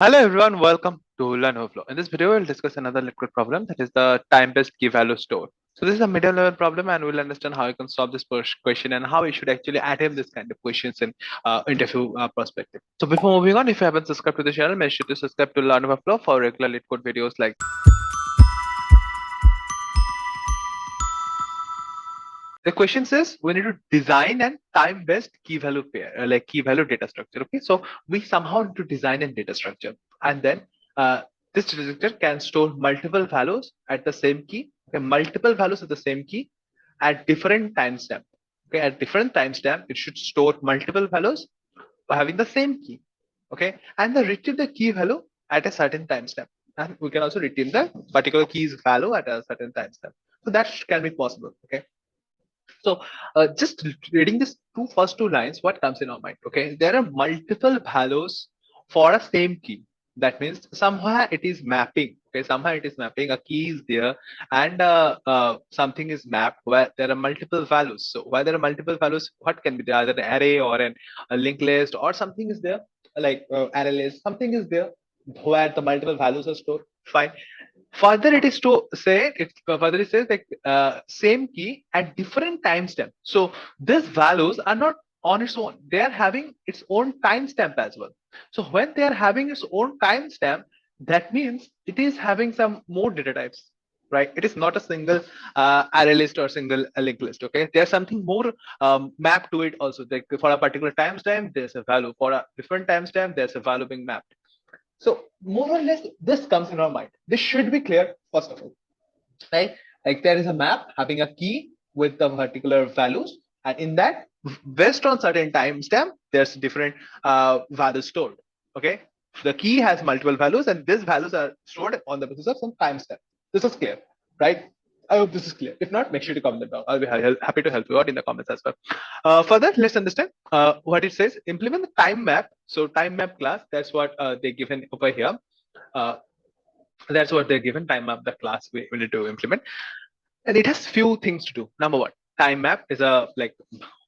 Hello everyone, welcome to Learn Overflow. In this video, we'll discuss another LeetCode problem, that is the time-based key value store. So this is a medium level problem, and we'll understand how you can solve this question and how you should actually attempt this kind of questions in interview perspective. So before moving on, if you haven't subscribed to the channel, make sure to subscribe to Learn Overflow for regular LeetCode videos like. The question says we need to design an time-based key value pair, like key value data structure. Okay, so we somehow need to design a data structure, and then this data structure can store multiple values at the same key. Okay, multiple values at the same key at different timestamp. Okay, at different timestamp, it should store multiple values having the same key. Okay, and then retrieve the key value at a certain timestamp, and we can also retrieve the particular key's value at a certain timestamp. So that can be possible. Okay. So just reading this first two lines, what comes in our mind? Okay, there are multiple values for a same key. That means somewhere it is mapping. Okay, somehow it is mapping. A key is there, and something is mapped where there are multiple values. So where there are multiple values, what can be there? Either an array or a linked list, or something is there like array list. Something is there where the multiple values are stored. Fine. Further, it is to say it further it says like same key at different timestamp. So these values are not on its own; they are having its own timestamp as well. So when they are having its own timestamp, that means it is having some more data types, right? It is not a single array list or single linked list. Okay, there's something more mapped to it also. Like for a particular timestamp, there's a value. For a different timestamp, there's a value being mapped. So more or less, this comes in our mind. This should be clear first of all, right? Like there is a map having a key with the particular values, and in that, based on certain timestamp, there's different values stored. Okay, the key has multiple values, and these values are stored on the basis of some timestamp. This is clear, right? I hope this is clear. If not, make sure to comment down. I'll be happy to help you out in the comments as well. Further, let's understand what it says. Implement the time map. So time map class, that's what they given over here. Uh, that's what they're given. Time map the class we need to implement, and it has few things to do. Number one, time map is a like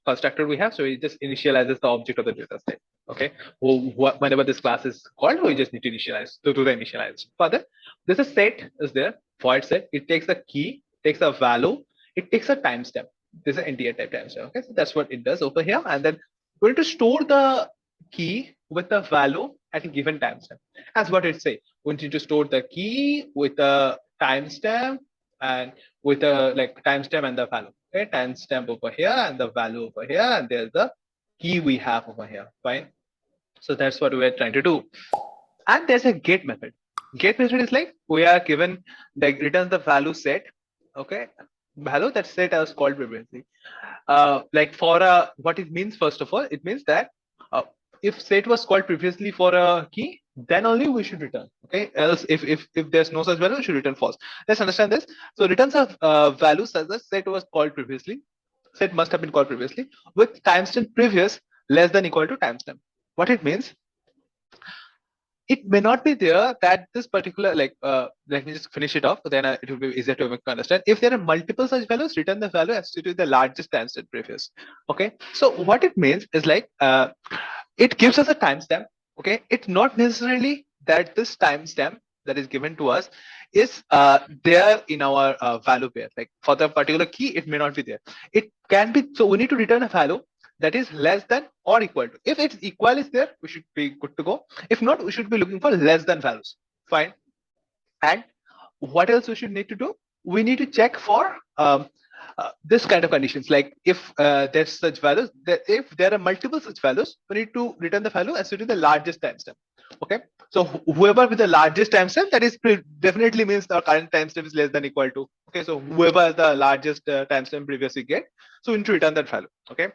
constructor we have, so it just initializes the object of the data set. Okay, whenever this class is called, we just need to initialize to do the initialize. Further, there's a set is there, void set. It takes a key, takes a value, it takes a timestamp. This is an integer type timestamp. Okay, so that's what it does over here, and then we're going to store the key with the value at a given timestamp. As what it say, we need to store the key with a timestamp and with a like timestamp and the value. Okay, timestamp over here and the value over here, and there's the key we have over here. Fine. So that's what we're trying to do. And there's a get method. Get method is like we are given like returns the value set. Okay, value that set as called previously. Like for a what it means first of all, it means that uh, if set was called previously for a key, then only we should return. Okay, else if there's no such value, we should return false. Let's understand this. So returns of values such as set was called previously. Set must have been called previously with timestamp previous less than equal to timestamp. What it means, it may not be there that this particular like let me just finish it off, then it will be easier to understand. If there are multiple such values, return the value as to the largest timestamp previous. Okay, so what it means is like it gives us a timestamp. Okay, it's not necessarily that this timestamp that is given to us is there in our value pair. Like for the particular key, it may not be there. It can be. So we need to return a value that is less than or equal to. If it's equal is there, we should be good to go. If not, we should be looking for less than values. Fine. And what else we should need to do? We need to check for this kind of conditions. Like if there's such values, that if there are multiple such values, we need to return the value as to the largest timestamp. Okay. So whoever with the largest timestamp, that is definitely means the current timestamp is less than equal to. Okay. So whoever the largest timestamp previously get, so we need to return that value. Okay.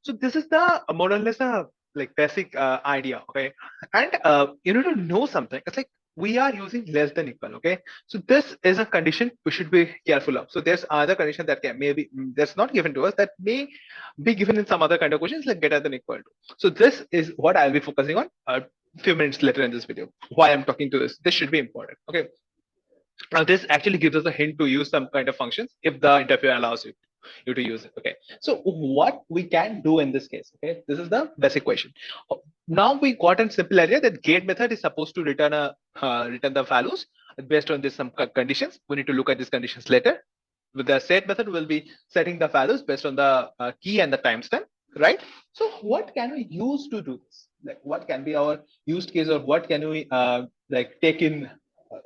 So this is the more or less a like basic idea. Okay, and you need to know something. It's like we are using less than equal. Okay, so this is a condition we should be careful of. So there's other condition that can maybe that's not given to us that may be given in some other kind of questions like greater than equal to. So this is what I'll be focusing on a few minutes later in this video. Why I'm talking to this should be important. Okay, now this actually gives us a hint to use some kind of functions if the interviewer allows you. you to use it. Okay, so what we can do in this case, okay, this is the basic question. Now we got a simple idea that get method is supposed to return a return the values based on this some conditions. We need to look at these conditions later. With the set method, we'll be setting the values based on the key and the timestamp, right? So what can we use to do this? Like what can be our use case, or what can we like take in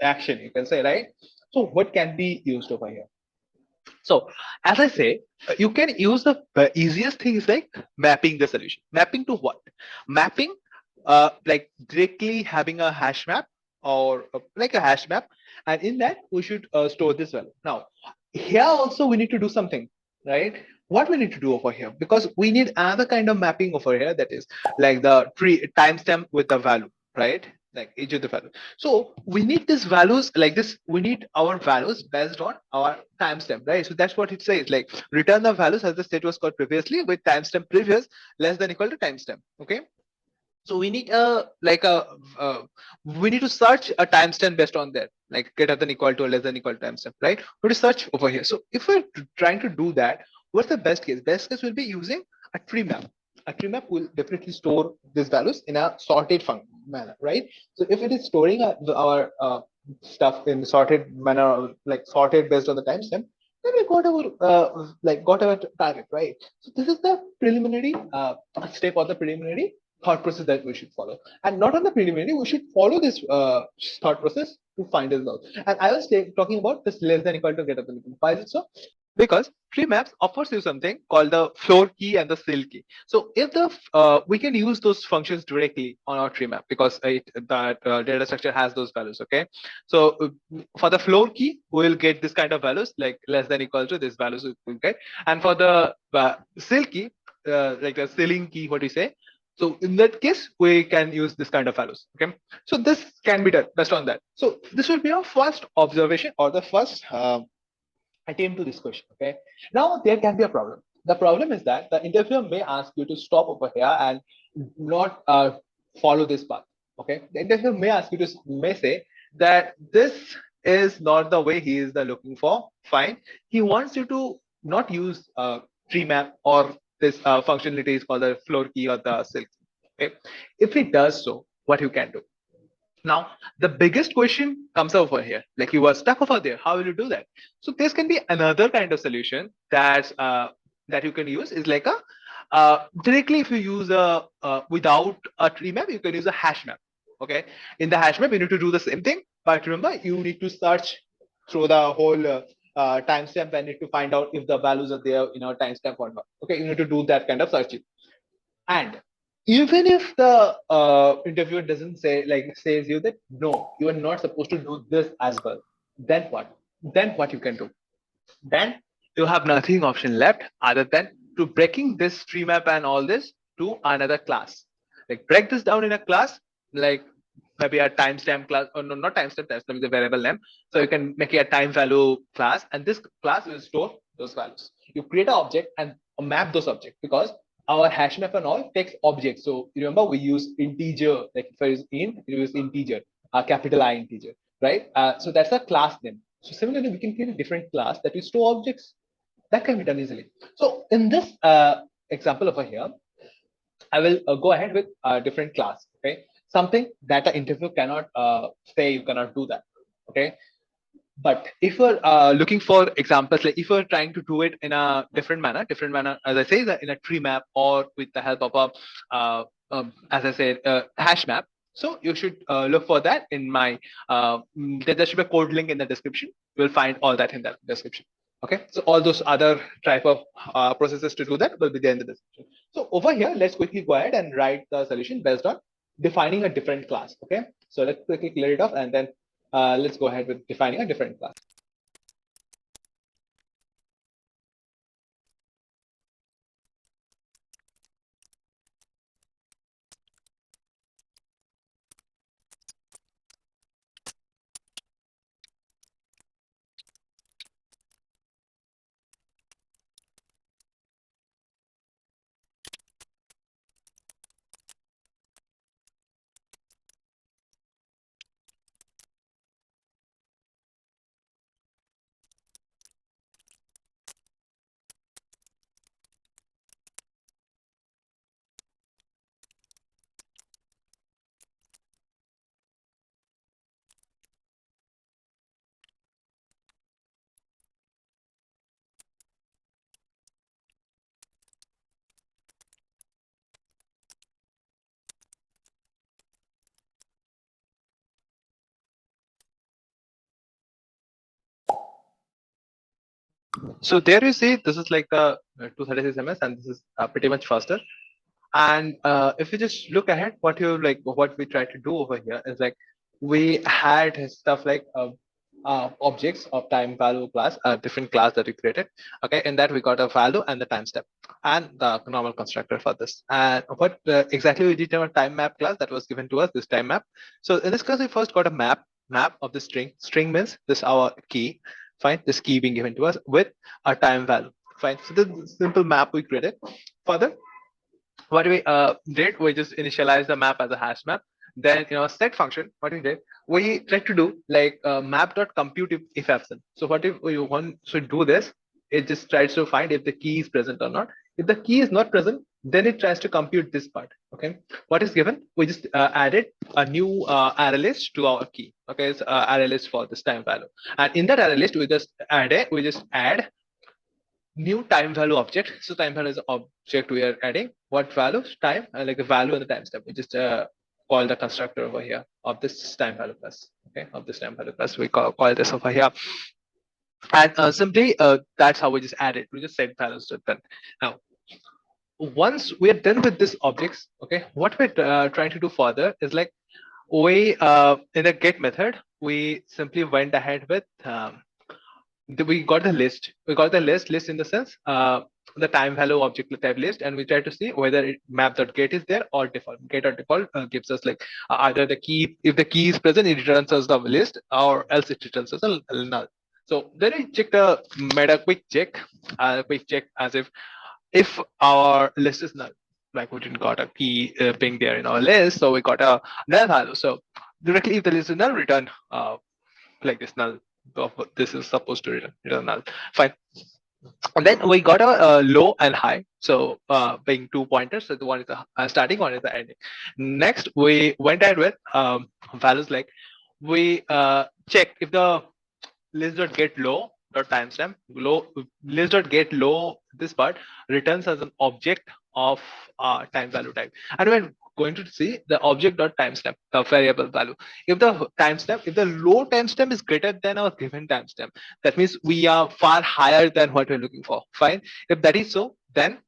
action, you can say, right? So what can be used over here? So as I say, you can use the easiest thing is like mapping the solution. Mapping to what? Mapping like directly having a hash map, or like a hash map, and in that we should store this value. Now here also we need to do something, right? What we need to do over here, because we need another kind of mapping over here, that is like the tree timestamp with the value, right? Like each of the value. So we need these values like this. We need our values based on our timestamp, right? So that's what it says. Like return the values as the state was called previously with timestamp previous less than equal to timestamp. Okay. So we need we need to search a timestamp based on that, like greater than equal to or less than equal to timestamp, right? We have to search over here. So if we're trying to do that, what's the best case? Best case will be using a tree map. A tree map will definitely store these values in a sorted manner, right? So if it is storing our stuff in sorted manner, like sorted based on the timestamp, then we got our got our target, right? So this is the preliminary step, or the preliminary thought process that we should follow. And not on the preliminary, we should follow this thought process to find results. And I was talking about this less than equal to greater than equal. Why is it so? Because tree maps offers you something called the floor key and the sill key. So if the we can use those functions directly on our tree map, because that data structure has those values. Okay, so for the floor key, we'll get this kind of values like less than equal to this values we get, and for the sill key, like the ceiling key, what we say. So in that case, we can use this kind of values. Okay, so this can be done based on that. So this will be our first observation, or the first attempt to this question. Okay, now there can be a problem. The problem is that the interviewer may ask you to stop over here and not follow this path. Okay, the interviewer may ask you to may say that this is not the way he is looking for. Fine, he wants you to not use tree map or this functionality is called the floor key or the silk. Okay, if he does so, what you can do? Now, the biggest question comes over here. Like you were stuck over there. How will you do that? So this can be another kind of solution that you can use is like a directly if you use a without a tree map, you can use a hash map. Okay. In the hash map, you need to do the same thing, but remember you need to search through the whole timestamp and need to find out if the values are there in our timestamp or not. Okay, you need to do that kind of searching. And even if the interviewer doesn't say like says you that no, you are not supposed to do this as well, then what? Then what you can do? Then you have nothing option left other than to breaking this tree map and all this to another class. Like break this down in a class, like maybe a timestamp class, or no, not timestamp, timestamp is a variable name. So you can make it a time value class, and this class will store those values. You create an object and map those objects, because our hash map and all takes objects. So remember we use integer, like if I use int, we use integer, capital I integer, right? So that's a class name. So similarly, we can create a different class that will store objects. That can be done easily. So in this example over here, I will go ahead with a different class. Okay, something that an interview cannot say you cannot do that. Okay, but if we're looking for examples, like if we're trying to do it in a different manner, as I say, that in a tree map or with the help of a, as I said, hash map. So you should look for that in my, there should be a code link in the description. You'll find all that in the description. Okay, so all those other type of processes to do that will be there in the description. So over here, let's quickly go ahead and write the solution based on defining a different class. Okay, so let's quickly clear it off, and then let's go ahead with defining a different class. So there you see, this is like the 236 ms, and this is pretty much faster. And if you just look ahead, what we try to do over here is like we had stuff like objects of time value class, a different class that we created. Okay, in that we got a value and the time step and the normal constructor for this. And what exactly we did in our time map class that was given to us, this time map. So in this class, we first got a map of the string. String means this our key. Fine, this key being given to us with a time value. Fine. So this simple map we created. Further, what we did, we just initialized the map as a hash map. Then set function, what we did, we tried to do like map.compute if absent. So what if we want to do this, it just tries to find if the key is present or not. If the key is not present, then it tries to compute this part. Okay, what is given, we just added a new array list to our key. Okay, it's array list for this time value, and in that array list we just add new time value object. So time value is the object we are adding. What values? Time, like the value and the time step. We just call the constructor over here of this time value class. Okay, of this time value class. We call this over here. And simply that's how we just add it. We just set values to it. Now, once we are done with this objects, okay, what we're trying to do further is like we in the get method, we simply went ahead with we got the list. We got the list in the sense the time value object type list, and we try to see whether it map.get is there or default. Get or default gives us like either the key. If the key is present, it returns us the list, or else it returns us a null. So then we made a quick check as if our list is null. Like we didn't got a key being there in our list, so we got a null value. So directly, if the list is null, return like this null. This is supposed to return null. Fine. And then we got a low and high. So being 2 pointers, so the one is the starting, one is the ending. Next, we went ahead with values like we check if the list.get low dot timestamp list.get low, this part returns as an object of time value type, and we're going to see the object dot timestamp, the variable value. If the timestamp, if the low timestamp is greater than our given timestamp, that means we are far higher than what we're looking for. Fine. If that is so, then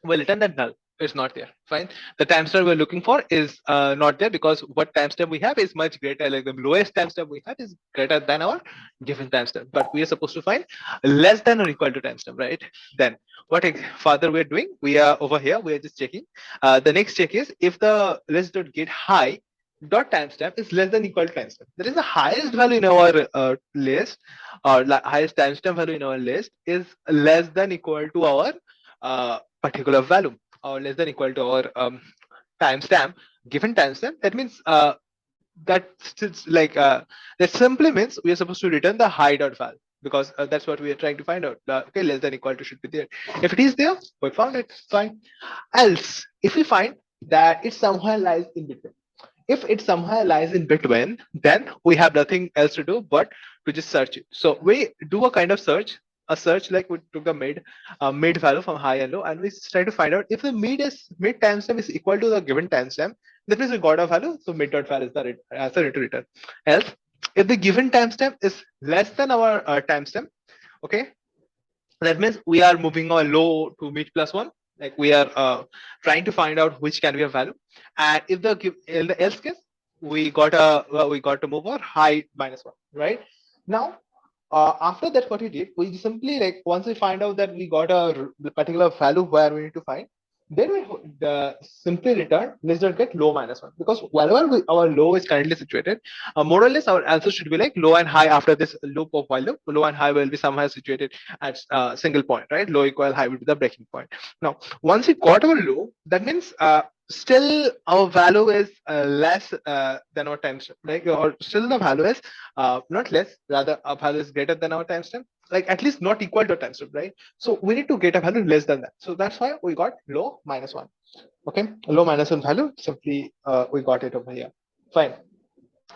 we'll return that null. It's not there. Fine. The timestamp we're looking for is not there, because what timestamp we have is much greater. Like the lowest timestamp we have is greater than our given timestamp, but we are supposed to find less than or equal to timestamp, right? Then what further we're doing, we are over here, we are just checking. The next check is if the list.get high dot timestamp is less than equal to timestamp. That is the highest value in our list, or highest timestamp value in our list is less than equal to our particular value, or less than equal to our timestamp, given timestamp. That means that simply means we are supposed to return the high dot val, because that's what we are trying to find out. Okay, less than equal to should be there. If it is there, we found it. Fine. Else, if we find that it somehow lies in between, if it somehow lies in between, then we have nothing else to do but to just search it. So we do a kind of search, a search like we took the mid value from high and low, and we try to find out if the mid timestamp is equal to the given timestamp. That means we got a value, so mid dot val is the answer to return. Else, if the given timestamp is less than our timestamp, okay, that means we are moving our low to mid plus one. Like we are trying to find out which can be a value, and if in the else case, we got to move our high minus one, right? Now, after that, what we did, we simply, like, once we find out that we got a particular value where we need to find, then we simply return list.get low minus one, because wherever our low is currently situated, more or less our answer should be like low and high after this loop of while loop. Low and high will be somewhere situated at a single point, right? Low equal high will be the breaking point. Now, once we got our low, that means still our value is less than our timestamp, like, or still the value is not less, rather our value is greater than our timestamp, like at least not equal to timestamp, right? So we need to get a value less than that. So that's why we got low minus one. Okay, low minus one value, simply we got it over here. Fine.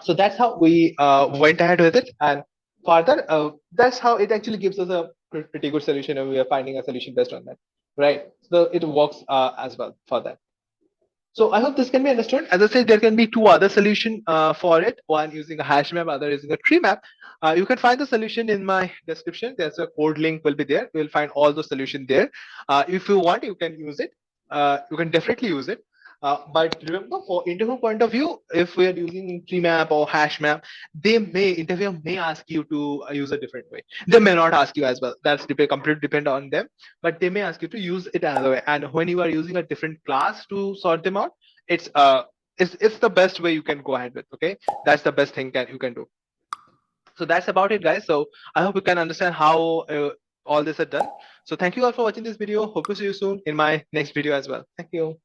So that's how we went ahead with it, and further that's how it actually gives us a pretty good solution, and we are finding a solution based on that, right? So it works as well for that. So I hope this can be understood. As I said, there can be two other solution for it. One using a hash map, other using a tree map. You can find the solution in my description. There's a code link will be there. You'll find all the solution there. If you want, you can use it. You can definitely use it. But remember, for interview point of view, if we are using tree map or hash map, interviewer may ask you to use a different way. They may not ask you as well. That's completely depend on them, but they may ask you to use it another way. And when you are using a different class to sort them out, it's it's the best way you can go ahead with. Okay, that's the best thing you can do. So that's about it, guys. So I hope you can understand how all this is done. So thank you all for watching this video. Hope to see you soon in my next video as well. Thank you.